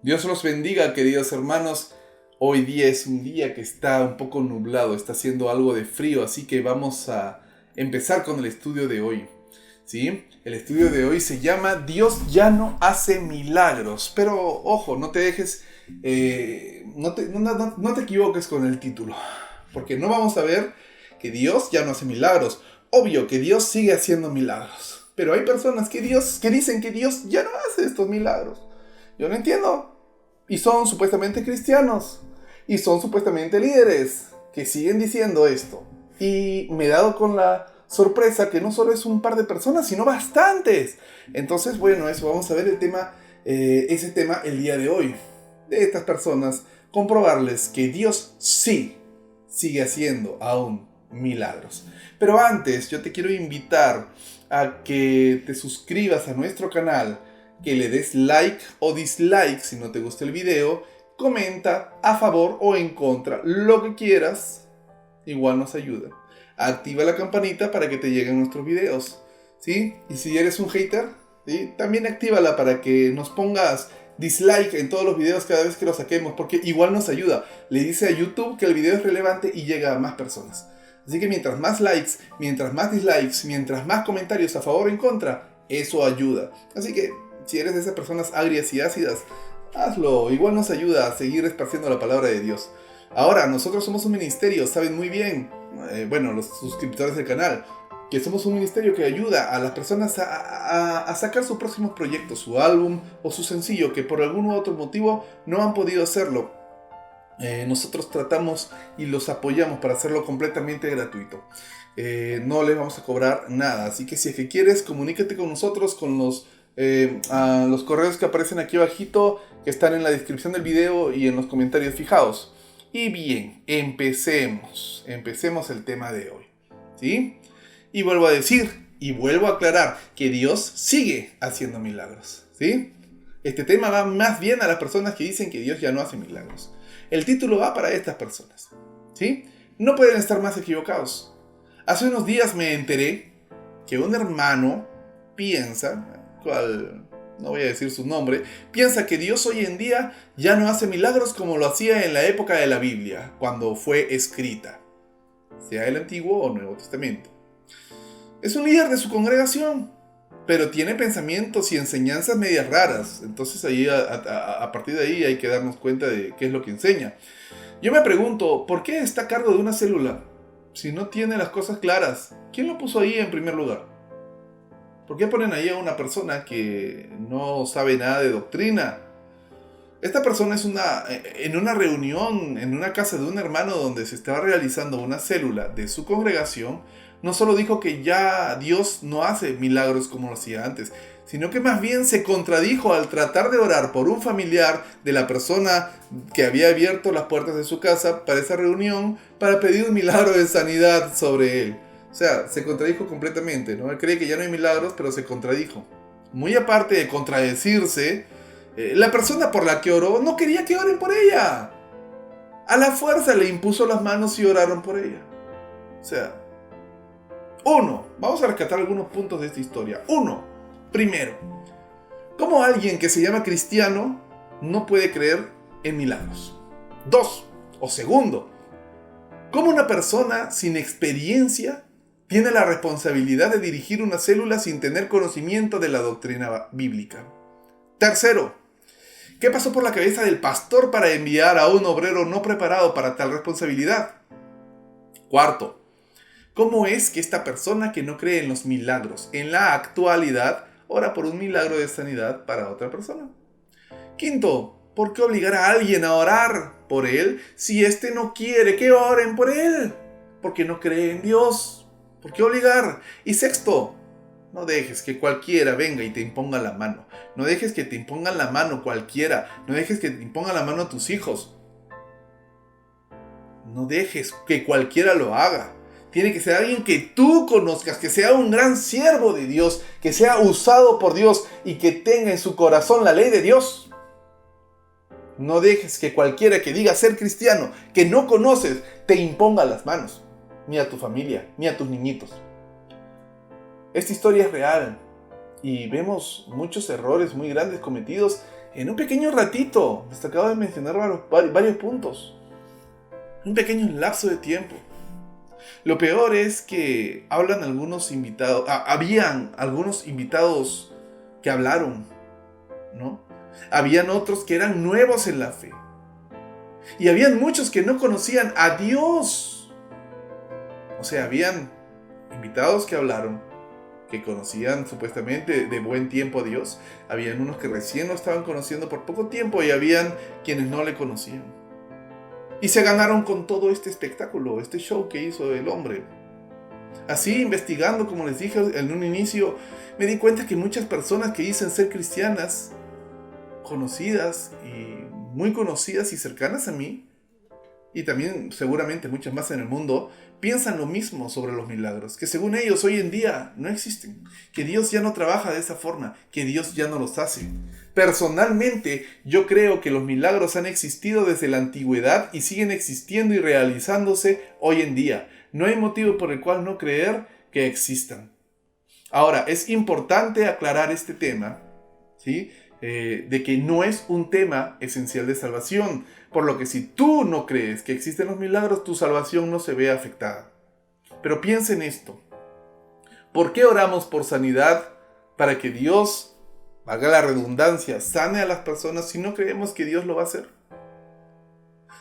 Dios los bendiga, queridos hermanos. Hoy día es un día que está un poco nublado, está haciendo algo de frío, así que vamos a empezar con el estudio de hoy. ¿Sí? El estudio de hoy se llama Dios ya no hace milagros. Pero ojo, no te dejes, no te equivoques con el título, porque no vamos a ver que Dios ya no hace milagros. Obvio que Dios sigue haciendo milagros, pero hay personas que dicen que Dios ya no hace estos milagros. Yo no entiendo. Y son supuestamente cristianos. Y son supuestamente líderes que siguen diciendo esto. Y me he dado con la sorpresa que no solo es un par de personas, sino bastantes. Entonces, bueno, eso vamos a ver ese tema el día de hoy. De estas personas, comprobarles que Dios sí sigue haciendo aún milagros. Pero antes, yo te quiero invitar a que te suscribas a nuestro canal, que le des like o dislike si no te gusta el video, comenta a favor o en contra, lo que quieras, igual nos ayuda. Activa la campanita para que te lleguen nuestros videos, ¿sí? Y si eres un hater, ¿sí? También actívala para que nos pongas dislike en todos los videos cada vez que los saquemos, porque igual nos ayuda. Le dice a YouTube que el video es relevante y llega a más personas. Así que mientras más likes, mientras más dislikes, mientras más comentarios a favor o en contra, eso ayuda. Así que si eres de esas personas agrias y ácidas, hazlo, igual nos ayuda a seguir esparciendo la palabra de Dios. Ahora, nosotros somos un ministerio, saben muy bien, los suscriptores del canal, que somos un ministerio que ayuda a las personas a sacar sus próximos proyectos, su álbum o su sencillo, que por algún u otro motivo no han podido hacerlo. Nosotros tratamos y los apoyamos para hacerlo completamente gratuito. No les vamos a cobrar nada, así que si es que quieres, comunícate con nosotros con a los correos que aparecen aquí abajito, que están en la descripción del video y en los comentarios fijados. Y bien, empecemos el tema de hoy, ¿sí? Y vuelvo a decir, y vuelvo a aclarar, que Dios sigue haciendo milagros, ¿sí? Este tema va más bien a las personas que dicen que Dios ya no hace milagros. El título va para estas personas, ¿sí? No pueden estar más equivocados. Hace unos días me enteré que un hermano piensa, no voy a decir su nombre, piensa que Dios hoy en día ya no hace milagros como lo hacía en la época de la Biblia, cuando fue escrita, sea el Antiguo o Nuevo Testamento. Es un líder de su congregación, pero tiene pensamientos y enseñanzas medias raras. Entonces ahí, a partir de ahí hay que darnos cuenta de qué es lo que enseña. Yo me pregunto, ¿por qué está a cargo de una célula si no tiene las cosas claras? ¿Quién lo puso ahí en primer lugar? ¿Por qué ponen ahí a una persona que no sabe nada de doctrina? Esta persona en una reunión, en una casa de un hermano donde se estaba realizando una célula de su congregación, no solo dijo que ya Dios no hace milagros como lo hacía antes, sino que más bien se contradijo al tratar de orar por un familiar de la persona que había abierto las puertas de su casa para esa reunión para pedir un milagro de sanidad sobre él. O sea, se contradijo completamente, ¿no? Él cree que ya no hay milagros, pero se contradijo. Muy aparte de contradecirse, la persona por la que oró no quería que oren por ella. A la fuerza le impuso las manos y oraron por ella. O sea, vamos a rescatar algunos puntos de esta historia. Primero, ¿cómo alguien que se llama cristiano no puede creer en milagros? Segundo, ¿cómo una persona sin experiencia tiene la responsabilidad de dirigir una célula sin tener conocimiento de la doctrina bíblica? Tercero, ¿qué pasó por la cabeza del pastor para enviar a un obrero no preparado para tal responsabilidad? Cuarto, ¿cómo es que esta persona que no cree en los milagros en la actualidad ora por un milagro de sanidad para otra persona? Quinto, ¿por qué obligar a alguien a orar por él si éste no quiere que oren por él? Porque no cree en Dios. ¿Por qué obligar? Y sexto, no dejes que cualquiera venga y te imponga la mano. No dejes que te impongan la mano cualquiera. No dejes que te impongan la mano a tus hijos. No dejes que cualquiera lo haga. Tiene que ser alguien que tú conozcas, que sea un gran siervo de Dios, que sea usado por Dios y que tenga en su corazón la ley de Dios. No dejes que cualquiera que diga ser cristiano, que no conoces, te imponga las manos. Ni a tu familia, ni a tus niñitos. Esta historia es real y vemos muchos errores muy grandes cometidos En un pequeño ratito, les acabo de mencionar varios puntos. Un pequeño lapso de tiempo. Lo peor es que hablan algunos invitados, habían algunos invitados que hablaron, ¿no? Habían otros que eran nuevos en la fe. Y habían muchos que no conocían a Dios. O sea, habían invitados que hablaron, que conocían supuestamente de buen tiempo a Dios. Habían unos que recién lo estaban conociendo por poco tiempo y habían quienes no le conocían. Y se ganaron con todo este espectáculo, este show que hizo el hombre. Así, investigando, como les dije en un inicio, me di cuenta que muchas personas que dicen ser cristianas, conocidas y muy conocidas y cercanas a mí, y también seguramente muchas más en el mundo, piensan lo mismo sobre los milagros, que según ellos hoy en día no existen, que Dios ya no trabaja de esa forma, que Dios ya no los hace. Personalmente, yo creo que los milagros han existido desde la antigüedad y siguen existiendo y realizándose hoy en día. No hay motivo por el cual no creer que existan. Ahora, es importante aclarar este tema, ¿sí? De que no es un tema esencial de salvación, por lo que si tú no crees que existen los milagros, tu salvación no se ve afectada. Pero piensa en esto. ¿Por qué oramos por sanidad para que Dios, valga la redundancia, sane a las personas si no creemos que Dios lo va a hacer?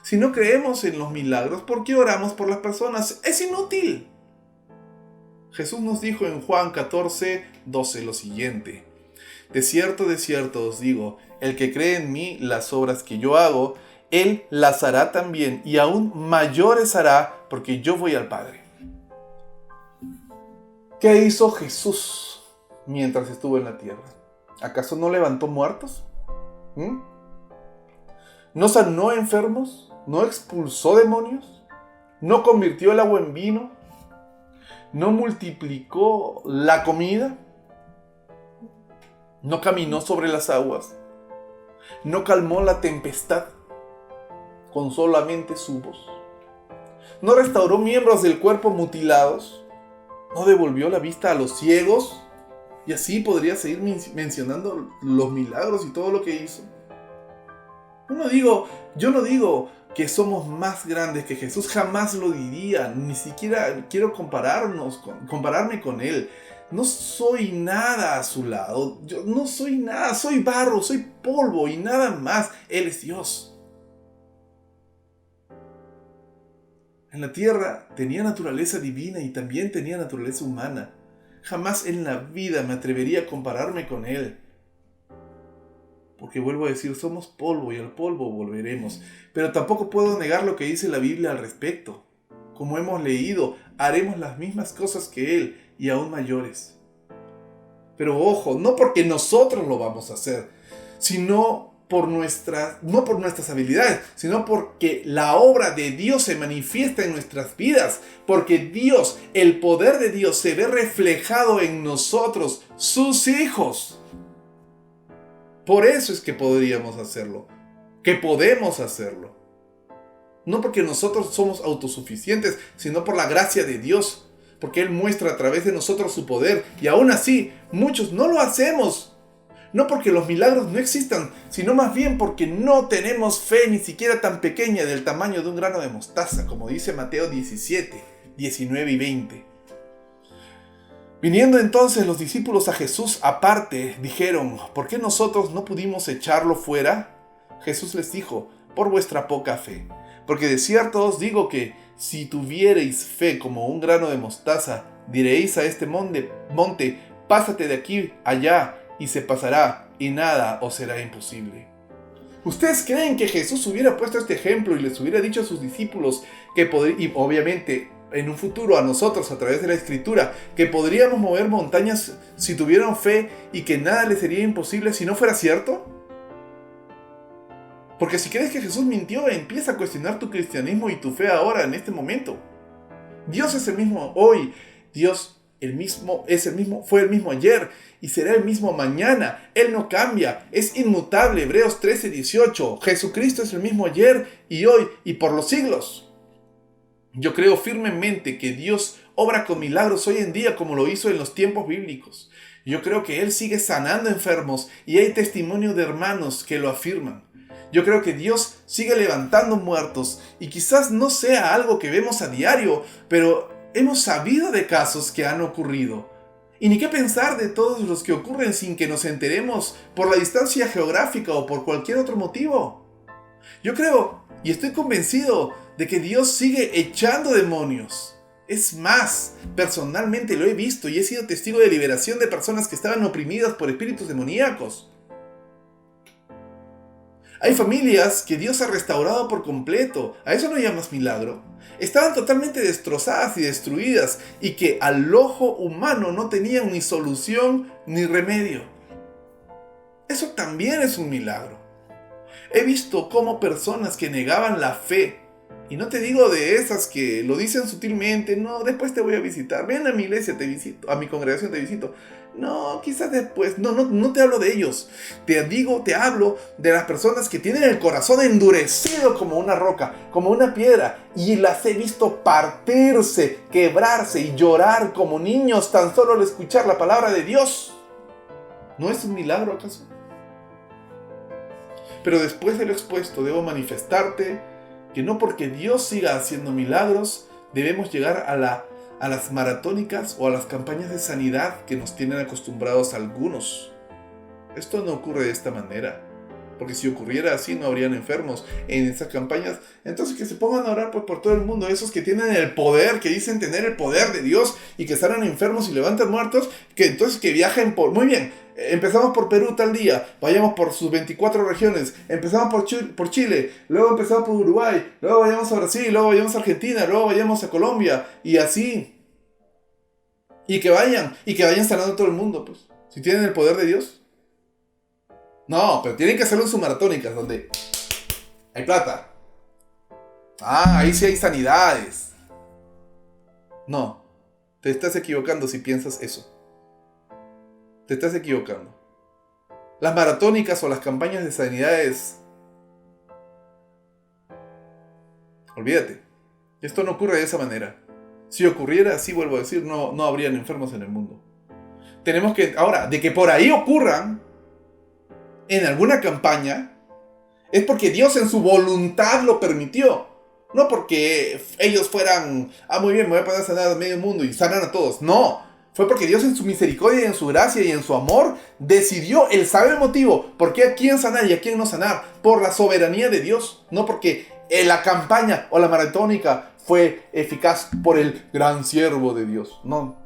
Si no creemos en los milagros, ¿por qué oramos por las personas? Es inútil. Jesús nos dijo en Juan 14:12 lo siguiente: de cierto os digo, el que cree en mí, las obras que yo hago, él las hará también, y aún mayores hará, porque yo voy al Padre. ¿Qué hizo Jesús mientras estuvo en la tierra? ¿Acaso no levantó muertos? ¿No sanó enfermos? ¿No expulsó demonios? ¿No convirtió el agua en vino? ¿No multiplicó la comida? ¿No caminó sobre las aguas? ¿No calmó la tempestad con solamente su voz? ¿No restauró miembros del cuerpo mutilados? ¿No devolvió la vista a los ciegos? Y así podría seguir mencionando los milagros y todo lo que hizo. Yo no digo que somos más grandes que Jesús, jamás lo diría, ni siquiera quiero compararme con Él. No soy nada a su lado, yo no soy nada, soy barro, soy polvo y nada más. Él es Dios. En la tierra tenía naturaleza divina y también tenía naturaleza humana. Jamás en la vida me atrevería a compararme con Él. Porque vuelvo a decir, somos polvo y al polvo volveremos. Pero tampoco puedo negar lo que dice la Biblia al respecto. Como hemos leído, haremos las mismas cosas que Él y aún mayores. Pero ojo, no porque nosotros lo vamos a hacer, no por nuestras habilidades, sino porque la obra de Dios se manifiesta en nuestras vidas, porque Dios, el poder de Dios se ve reflejado en nosotros, sus hijos. Por eso es que podríamos hacerlo, que podemos hacerlo. No porque nosotros somos autosuficientes, sino por la gracia de Dios, porque Él muestra a través de nosotros su poder, y aún así, muchos no lo hacemos. No porque los milagros no existan, sino más bien porque no tenemos fe ni siquiera tan pequeña, del tamaño de un grano de mostaza, como dice Mateo 17, 19 y 20. Viniendo entonces los discípulos a Jesús aparte, dijeron: ¿por qué nosotros no pudimos echarlo fuera? Jesús les dijo: por vuestra poca fe. Porque de cierto os digo que, si tuviereis fe como un grano de mostaza, diréis a este monte, pásate de aquí allá, y se pasará, y nada os será imposible. ¿Ustedes creen que Jesús hubiera puesto este ejemplo y les hubiera dicho a sus discípulos que y obviamente en un futuro a nosotros a través de la Escritura, que podríamos mover montañas si tuvieran fe y que nada les sería imposible si no fuera cierto? Porque si crees que Jesús mintió, empieza a cuestionar tu cristianismo y tu fe ahora, en este momento. Dios es el mismo hoy. Dios fue el mismo ayer y será el mismo mañana. Él no cambia, es inmutable. Hebreos 13:18. Jesucristo es el mismo ayer y hoy y por los siglos. Yo creo firmemente que Dios obra con milagros hoy en día como lo hizo en los tiempos bíblicos. Yo creo que Él sigue sanando enfermos y hay testimonio de hermanos que lo afirman. Yo creo que Dios sigue levantando muertos y quizás no sea algo que vemos a diario, pero hemos sabido de casos que han ocurrido. Y ni qué pensar de todos los que ocurren sin que nos enteremos por la distancia geográfica o por cualquier otro motivo. Yo creo y estoy convencido de que Dios sigue echando demonios. Es más, personalmente lo he visto y he sido testigo de liberación de personas que estaban oprimidas por espíritus demoníacos. Hay familias que Dios ha restaurado por completo. ¿A eso no llamas milagro? Estaban totalmente destrozadas y destruidas y que al ojo humano no tenían ni solución ni remedio. Eso también es un milagro. He visto cómo personas que negaban la fe, y no te digo de esas que lo dicen sutilmente, no, después te voy a visitar, ven a mi iglesia, te visito, a mi congregación te visito. No, quizás después, no te hablo de ellos. Te hablo de las personas que tienen el corazón endurecido como una roca, como una piedra, y las he visto partirse, quebrarse y llorar como niños tan solo al escuchar la palabra de Dios. ¿No es un milagro acaso? Pero después de lo expuesto, debo manifestarte que no porque Dios siga haciendo milagros, debemos llegar a las maratónicas o a las campañas de sanidad que nos tienen acostumbrados algunos. Esto no ocurre de esta manera, porque si ocurriera así no habrían enfermos en esas campañas. Entonces que se pongan a orar pues, por todo el mundo, esos que tienen el poder, que dicen tener el poder de Dios y que sanan enfermos y levantan muertos, que entonces que viajen por... Muy bien, empezamos por Perú tal día, vayamos por sus 24 regiones, empezamos por Chile, luego empezamos por Uruguay, luego vayamos a Brasil, luego vayamos a Argentina, luego vayamos a Colombia, y así. Y que vayan sanando todo el mundo, pues. Si tienen el poder de Dios. No, pero tienen que hacerlo en sus maratónicas, donde hay plata. Ahí sí hay sanidades. No, te estás equivocando si piensas eso. Te estás equivocando. Las maratónicas o las campañas de sanidades, olvídate. Esto no ocurre de esa manera. Si ocurriera así, vuelvo a decir, no habrían enfermos en el mundo. Tenemos que, ahora, de que por ahí ocurran en alguna campaña, es porque Dios en su voluntad lo permitió. No porque ellos fueran, muy bien, me voy a poner a sanar a medio mundo y sanan a todos. No, fue porque Dios en su misericordia y en su gracia y en su amor decidió, Él sabe el motivo, por qué a quién sanar y a quién no sanar, por la soberanía de Dios. No porque la campaña o la maratónica fue eficaz por el gran siervo de Dios. No.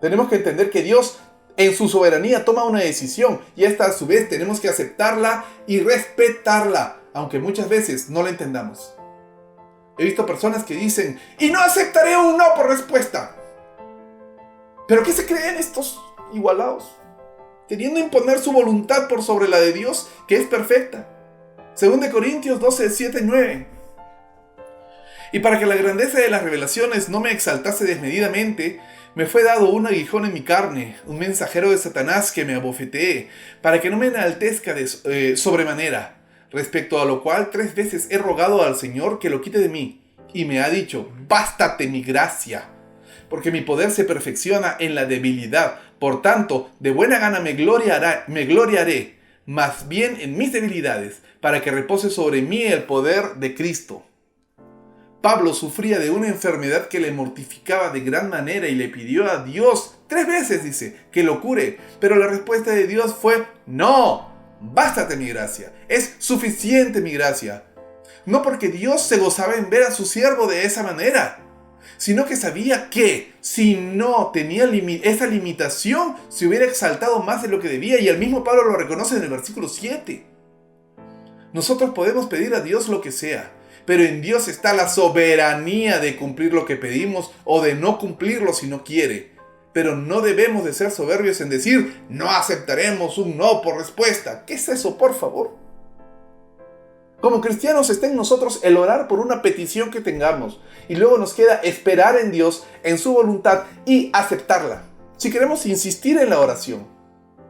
Tenemos que entender que Dios en su soberanía toma una decisión y esta a su vez tenemos que aceptarla y respetarla, aunque muchas veces no la entendamos. He visto personas que dicen, y no aceptaré un no por respuesta. ¿Pero qué se creen estos igualados? Queriendo imponer su voluntad por sobre la de Dios, que es perfecta. 2 Corintios 12, 7 y 9. Y para que la grandeza de las revelaciones no me exaltase desmedidamente, me fue dado un aguijón en mi carne, un mensajero de Satanás que me abofetee, para que no me enaltezca de sobremanera, respecto a lo cual 3 veces he rogado al Señor que lo quite de mí, y me ha dicho, bástate mi gracia, porque mi poder se perfecciona en la debilidad, por tanto, de buena gana me gloriaré, más bien en mis debilidades, para que repose sobre mí el poder de Cristo. Pablo sufría de una enfermedad que le mortificaba de gran manera y le pidió a Dios 3 veces, dice, que lo cure. Pero la respuesta de Dios fue, no, bástate mi gracia, es suficiente mi gracia. No porque Dios se gozaba en ver a su siervo de esa manera, sino que sabía que si no tenía esa limitación, se hubiera exaltado más de lo que debía, y el mismo Pablo lo reconoce en el versículo 7. Nosotros podemos pedir a Dios lo que sea, pero en Dios está la soberanía de cumplir lo que pedimos o de no cumplirlo si no quiere. Pero no debemos de ser soberbios en decir, no aceptaremos un no por respuesta. ¿Qué es eso, por favor? Como cristianos está en nosotros el orar por una petición que tengamos y luego nos queda esperar en Dios, en su voluntad y aceptarla. Si queremos insistir en la oración,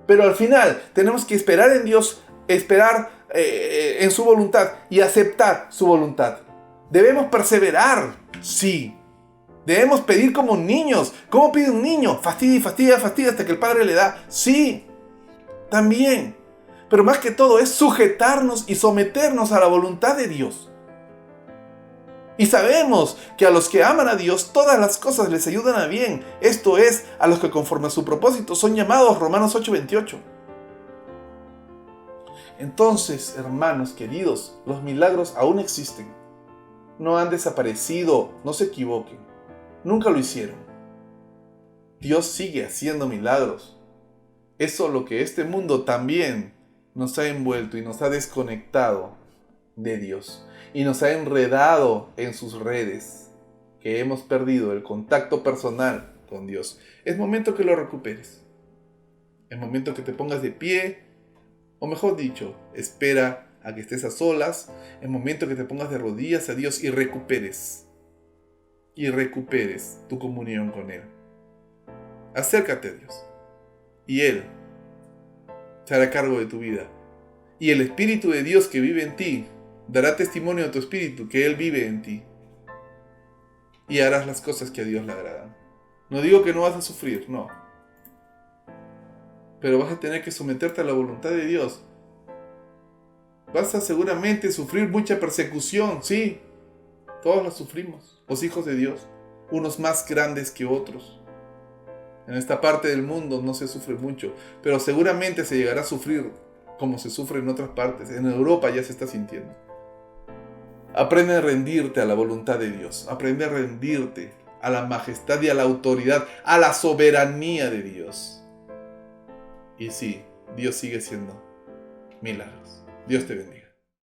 pero al final tenemos que esperar en Dios, esperar en su voluntad y aceptar su voluntad. Debemos perseverar, sí, Debemos pedir como niños. ¿Cómo pide un niño? Fastidia y fastidia, fastidia hasta que el padre le da. Sí, también. Pero más que todo es sujetarnos y someternos a la voluntad de Dios. Y sabemos que a los que aman a Dios todas las cosas les ayudan a bien. Esto es, a los que conforme a su propósito son llamados. Romanos 8:28. Entonces, hermanos queridos, los milagros aún existen. No han desaparecido, no se equivoquen. Nunca lo hicieron. Dios sigue haciendo milagros. Es solo que este mundo también nos ha envuelto y nos ha desconectado de Dios. Y nos ha enredado en sus redes, que hemos perdido el contacto personal con Dios. Es momento que lo recuperes. Es momento que te pongas de pie, o mejor dicho, espera a que estés a solas. Es momento que te pongas de rodillas a Dios y recuperes tu comunión con Él. Acércate a Dios y Él se hará cargo de tu vida. Y el Espíritu de Dios que vive en ti dará testimonio a tu espíritu que Él vive en ti. Y harás las cosas que a Dios le agradan. No digo que no vas a sufrir, no. Pero vas a tener que someterte a la voluntad de Dios. Vas a seguramente sufrir mucha persecución, sí. Todos la sufrimos, los hijos de Dios. Unos más grandes que otros. En esta parte del mundo no se sufre mucho, pero seguramente se llegará a sufrir como se sufre en otras partes. En Europa ya se está sintiendo. Aprende a rendirte a la voluntad de Dios. Aprende a rendirte a la majestad y a la autoridad, a la soberanía de Dios. Y sí, Dios sigue siendo milagros. Dios te bendiga.